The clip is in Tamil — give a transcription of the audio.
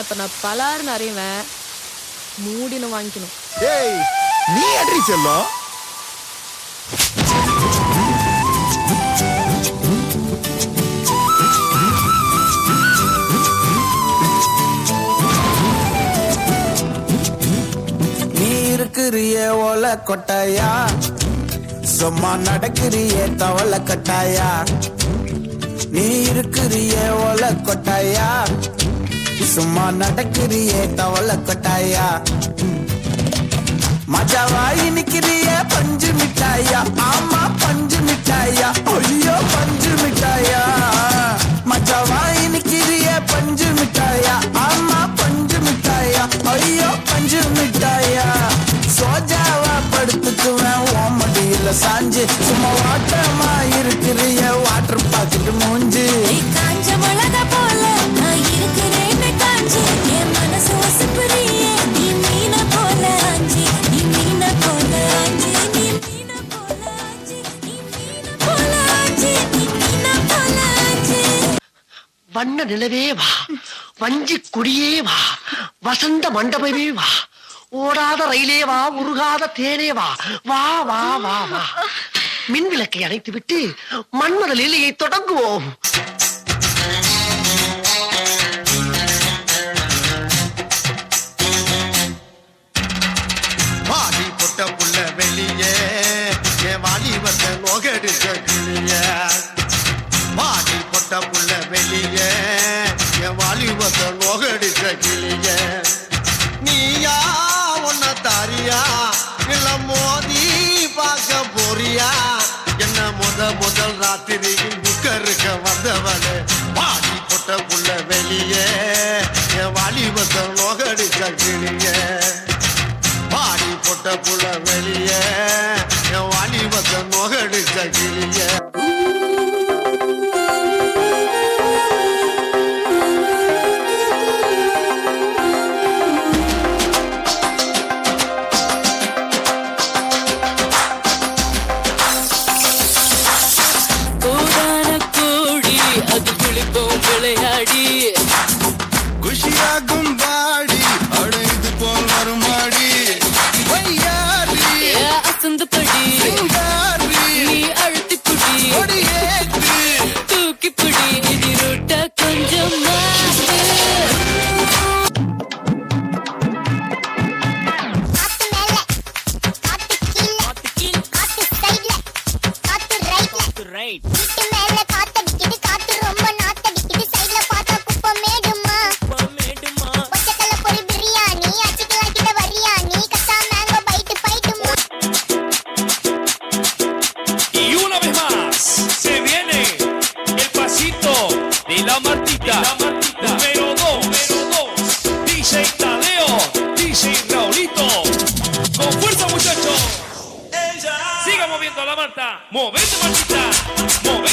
இப்ப நான் பலாருன்னு அறிவேன். மூடினு வாங்கிக்கணும். ஏய் நீ அட்ரி செல்லம். நீ இருக்கிறிய ஓல கொட்டாயா, சும்மா நடக்கிறிய தவள கட்டாயா. நீ இருக்கிறிய ஓல கொட்டாயா, சும்மா நடக்கிறிய தவள கொட்டாயா. மஜாவாய் நிக்கிறிய பஞ்சு மிட்டாயா, ஆமா பஞ்சு மிட்டாயா, ஐயோ பஞ்சு மிட்டாயா. மஜாவாய் நிக்கிறிய பஞ்சு மிட்டாயா, ஆமா பஞ்சு மிட்டாயா, ஐயோ பஞ்சு மிட்டாயா. சோஜாவா படுத்துக்குவேன் ஓமடியில சாஞ்சு, சும்மா வாட்டமா இருக்கிறிய வாட்டர் பாக்கெட் மூஞ்சு. காஞ்ச மிளகா போல நான் இருக்கிறேன்னு காஞ்சி, என் மனசு வசுப்புறியே நீ மீன போல ஆஞ்சி, நீ மீன போல ஆஞ்சி, நீ மீன போல ஆஞ்சி, நீ மீன போல ஆஞ்சி, நீ மீன போல ஆஞ்சி. வண்ண நிலவே வா, வஞ்சி கொடியே வா, வசந்த மண்டபமே வா, ஓடாத ரயிலே வா, உருகாத தேனே வா, வா வா வா வா. மின் விளக்கை அணைத்து விட்டு மன்மத லீலையை தொடங்குவோம். வாடி பொட்ட புள்ள வெளியே என் வாலிபத்த நோகடிச்ச கிளிய. வாடி பொட்ட புள்ள வெளியே என் வாலிபத்த நோகடிச்ச கிளிய. நீயா உன்ன தாரியா இல்ல மோதி பார்க்க போறியா, என்ன முதல் ராத்திரியில் புக்கருக்க வந்தவளே. வாடி பொட்ட புள்ள வெளியே என் வாலிபத்த நோகடிச்ச கிளிய. பாடி பொட்ட புள்ள வெளியே என் வாலிபத்த நோகடிச்ச கிளிய. விளையாடி குஷியாகும் பாடி அடைந்து போல் வருமாடி. அசந்து படி நீ அழுத்தி புடி தூக்கி புடி இது ரொட்ட கொஞ்சம் La Martita, número 2, DJ Tadeo, DJ Raulito, con fuerza muchachos, siga moviendo la Marta, movete Martita, movete.